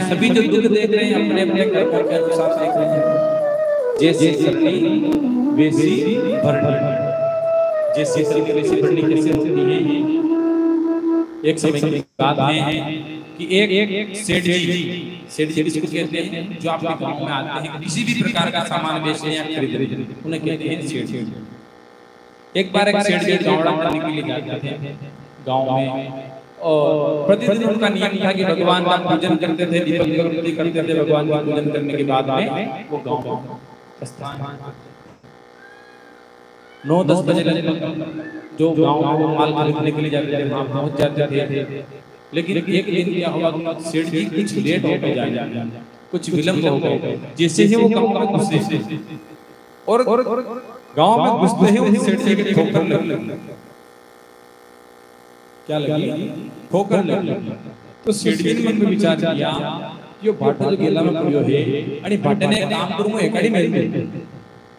सभी जो दुख देख रहे हैं अपने अपने कर्म के अनुसार देख रहे हैं। जैसे करनी वैसी भरनी, जैसे करनी वैसी भरनी कैसे होती है? एक समय की बात है कि एक सेठ जी किसको कहते हैं? जो आपके गांव में आते हैं किसी भी प्रकार का सामान बेचने या खरीदने, उन्हें कहते हैं सेठ जी। एक बार एक सेठ जी गावड़ा करने के लिए जाते थे गांव में, और प्रतिदिन उनका नियम था कि भगवान का पूजन करते थे, दीपक अगरबत्ती करते थे। भगवान का पूजन करने के बाद में वो गांव में 9-10 बजे जो गांव में माल खरीदने के लिए जाते थे वहां पहुंच जाते थे। लेकिन एक दिन क्या हुआ कि सेठ जी कुछ लेट हो गए, कुछ विलंब हो गए। जैसे ही वो गांव में घुसे और गांव में घुसते ही उस सेठ जी के ठोकर लगी। क्या लगी? ठोकर लगी। तो सेठ जी ने मन में विचार किया, यो भाटो जो गेला में पड़ियो है आणि भाटेने काम करू मग एकाडी मेळते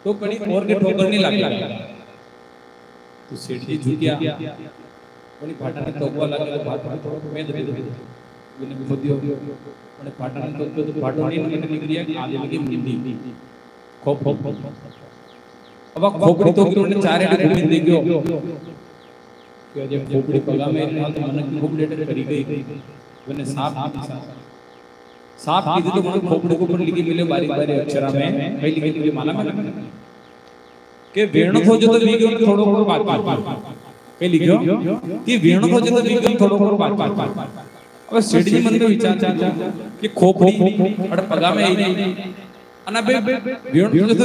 तो कणी और के ठोकर नहीं लागला। तो सेठ जी झुकिया आणि भाटाने तोगवा लागला। भाट थोडं मेद दे मैंने खोदियो आणि भाटाने तो भाटोनी ने निकलिया आगे लगी मुंडी खोप अब खोपड़ी तो उन्होंने चारे घूमने दे गयो कि जब खोपड़ी पगा में तो मन की खूब लेटर करी गई। मैंने साफ की थी तो मन खोपड़ी को ऊपर लिखी मिले बारी बारी अक्षरा में कई लिखी मुझे माला में के वेणु खोजो तो वीगो थोड़ो को बात कई लिखो कि वेणु खोजो तो वीगो थोड़ो को बात। अब सेठ जी मन में विचार कि खोपड़ी और पगा में ही अना बे वेणु तो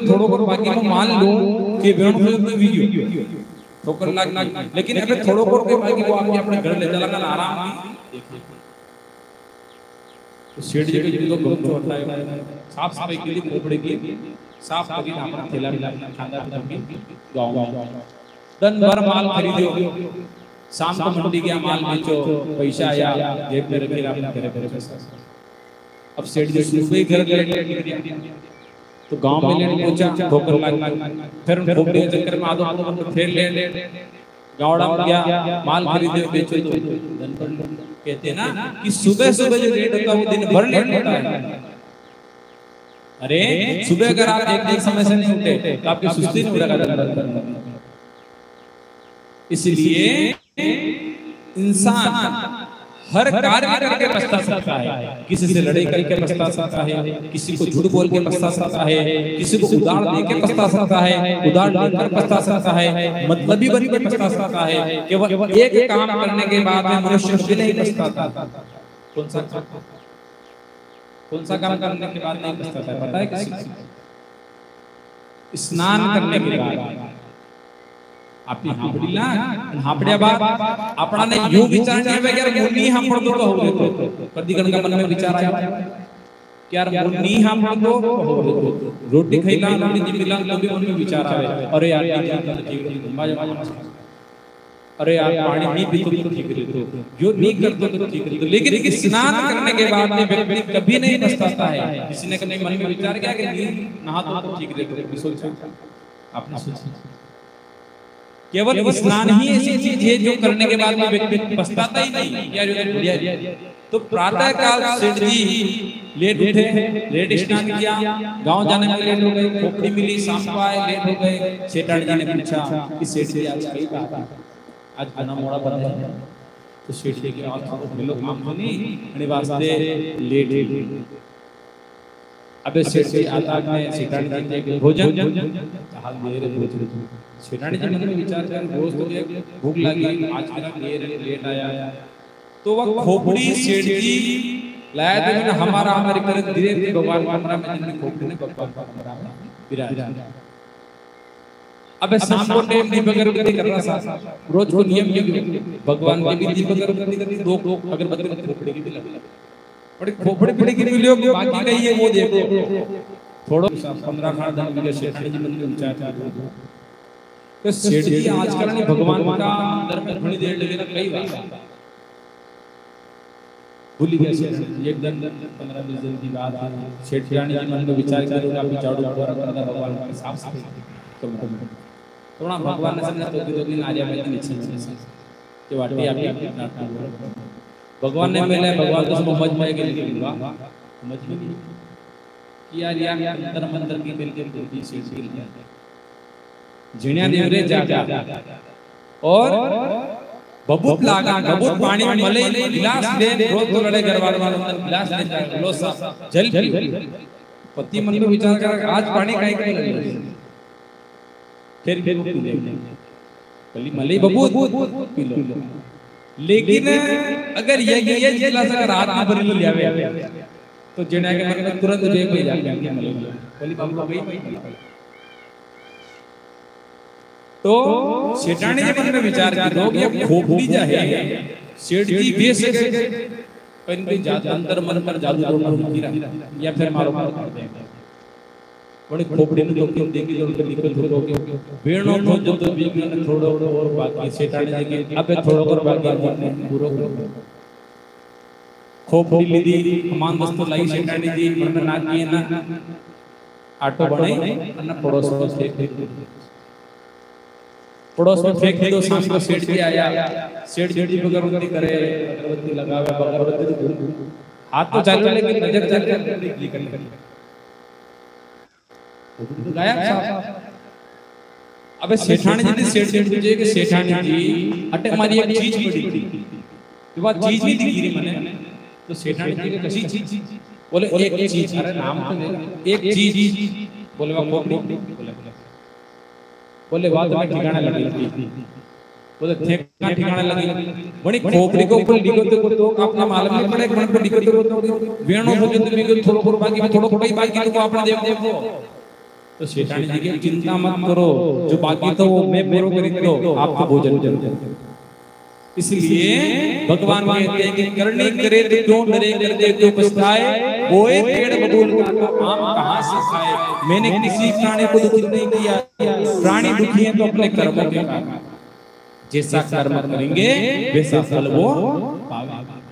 थोड़ो को बाकी मैं मान लूं कि वेणु खोजो तो वीगो ठोकर लाग, लेकिन अबे थोड़ो को के बाकी वो आके अपने घर ले चला ना आराम की। तो सेठ जी को गमछो हटाया, साफ सफाई के लिए खोपड़ी की साफ करी अपना थैला मिला खांदा की गांव में दिन भर माल खरीदो, शाम को मंडी गया माल बेचो, पैसा आया जेब में रखे अपने घर पे। अब सेठ जी सुबह घर गए तो गांव में लेने पहुंचा, ठोकर लग, फिर खोपड़ी के चक्कर में आदो फिर ले गावड़ा में गया माल खरीदे बेचो। कहते हैं ना कि सुबह सुबह जो लेट होता है वो दिन भर लेट होता है। अरे सुबह अगर आप एक समय से नहीं उठे तो आपकी सुस्ती नहीं रहेगा। इसलिए इंसान हर कार्य करके पछता सकता है, किसी से लड़ाई करके पछता सकता है, किसी को झूठ बोल के पछता सकता है, किसी को उधार दे के पछता सकता है, उधार लेकर पछता सकता है, मतलबी बन के पछता सकता है। केवल एक काम करने के बाद में मनुष्य कभी नहीं पछताता। कौन सा काम करने के बाद नहीं पछताता है पता है? किसी स्नान करने के बाद आपली हापडीला हापड्या बाप आपणाने यूं विचार नहीं वगैरह मुन्नी हापडतो तो हो देतो। कधी गणका मन में विचार आया कि यार मुन्नी हापडतो हो देतो, रोटी खाईला रोटी दिला तो भी मन में विचार आवे अरे यार अरे यार पानी नहीं पीतो तो ठीक रहतो, जो नहीं करतो तो ठीक रहतो। लेकिन स्नान करने के बाद में व्यक्ति कभी नहीं पछताता है। किसी ने कभी मन में विचार किया कि नहीं नहा तो ठीक रहतो, सोचो आपने सोचा केवल स्नान ही ऐसी चीज है जो करने के बाद में व्यक्ति पछताता ही नहीं यार ये बढ़िया। तो प्रातः काल सेठ जी लेट उठे, लेट स्नान किया, गांव जाने में लेट हो गए, खोपड़ी मिली, शाम को आए लेट हो गए। सेठानी जी ने पूछा कि सेठ जी आज कहीं कहा आज बना मोड़ा बंद है? तो सेठ जी के आज तो मिलो काम तो नहीं आणि वास्ते लेट। अबे सेठ जी आता में सेठानी जी के भोजन हाल दे रहे भोजन। सेठानी जी मन में विचार कर रोज तो भूख लगी, आज मेरा लेट आया तो वह खोपड़ी सेठ जी लाया तो मैंने हमारे कर धीरे धीरे भगवान कमरा में जिन्हें खोपड़ी ने भगवान कमरा में विराजा। अबे शाम को टाइम दीपक अगरबत्ती कर रहा था, रोज को नियम भगवान की भी दीपक अगरबत्ती करती, दो अगरबत्ती खोपड़ी की भी लगी बड़ी खोपड़ी की मिलियो बाकी नहीं है वो देखो थोड़ा 15 खाना दान मिले। सेठानी जी मन में विचार कर तो सेठ जी आजकल ने भगवान का अंदर में थोड़ी देर लगे ना कई बार भूल गए सेठ जी। एक दिन 15-20 दिन की बात है, सेठानी जी मन में विचार कर रहे आप झाड़ू करना भगवान का साफ सफाई थोड़ा भगवान ने समझा तो दो दिन आर्या में नीचे के वाटी आप भगवान ने मिले, भगवान तो समझ में आएगा, लेकिन समझ में नहीं कि यार अंदर मंदिर की बिल्कुल दूसरी सीढ़ी है जिन्या देवरे जागा और बबूत लागा, बबूत पानी में मले गिलास दे, रोज तो लड़े घरवाले वालों गिलास दे जाए, लोसा जल पी। पति मन में विचार कर आज पानी काहे के लगे, फिर पी ले, भली मले बबूत पी लो। लेकिन अगर ये गिलास अगर रात में भर ले आवे तो जिन्या के मन में तुरंत बेग हो जाएगा मले, भली बाबू गई। तो सेठानी जी मन में विचार करो कि अब खोपड़ी जा है सेठ जी बेस पर इनके जात अंदर मन पर जादू टोना गिरा या फिर मारो कर देंगे। बड़ी खोपड़ी ने तो क्यों देखी तो उनके निकल थोड़ो बेणो को जो तो बीच में थोड़ो और बाकी सेठानी जी के अबे थोड़ो और बाकी पूरा खोपड़ी ली दी सामान वस्तु लाई सेठानी जी मन में ना किए ना आटो बनाई और पड़ोस में फेंक दी, पड़ोस में फेंक दो। शाम को सेठ जी आया, सेठ जी अगरबत्ती करे, अगरबत्ती लगावे, अगरबत्ती हाथ तो चालू लेकिन नजर चल कर गायब साहब। अबे सेठानी जी ने सेठ जी पूछे कि सेठानी जी अटे हमारी एक चीज पड़ी थी, ये बात चीज नहीं दिखी रही मैंने, तो सेठानी जी ने कसी चीज बोले एक चीज, अरे नाम तो दे, एक चीज बोले वो खोपड़ी, बोले बात में ठिकाना लगी, बोले ठिकाना लगी बड़ी खोपड़ी के ऊपर लिखो तो आपने मालूम नहीं पड़े कौन पे लिखो तो वेणो हो जो लिखो थोड़ा थोड़ा बाकी थोड़ा थोड़ा ही बाकी तो आपने देखो। तो सेठानी जी की चिंता मत करो, जो बाकी तो वो मैं पूरा कर दो, आपको भोजन। इसलिए भगवान कहते हैं कि करनी करे तो क्यों डरे, कर दे क्यों पछताए, बोए पेड़ बबूल का आम कहां से खाए। मैंने किसी प्राणी को दुखी नहीं किया, प्राणी दुखी है तो अपने कर्मों के कारण, जैसा कर्म करेंगे वैसा फल वो पावेंगे।